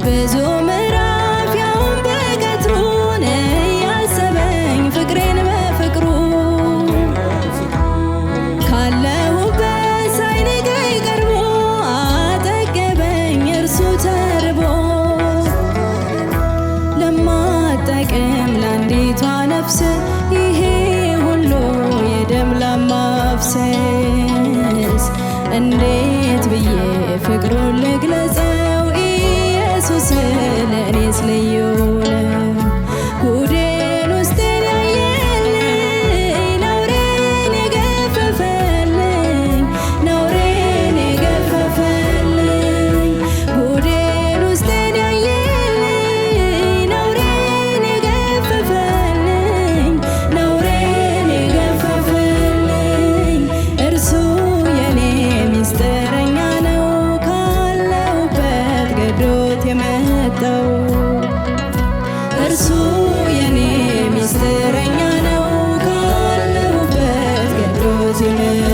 ብዙ ምዕራፍ ያውን በቀጥሩን ያሰበኝ ፍቅሬን በፍቅሩ ካለሁበት ሳይንቀኝ ቀርቦ አጠገበኝ እርሱ ተርቦ ለማጠቅም ለአንዲቷ ነፍስ ይሄ ሁሉ የደም ላብ ማፍሰስ እንዴት ብዬ ፍቅሩን ልግለጸው? ኢየሱስ ለእኔስ ልዩ ነው። ጉዴን ውስጤን ያየልኝ ነውሬን የገፈፈልኝ ነውሬን የገፈፈልኝ ጉዴን ውስጤን ያየልኝ ነውሬን የገፈፈልኝ ነውሬን የገፈፈልኝ እርሱ የኔ ሚስጥረኛ ነው ካለሁበት ገዶት የመጣው እርሱ የኔ ሚስጥረኛ ነው ካለሁበት ገዶት የመጣው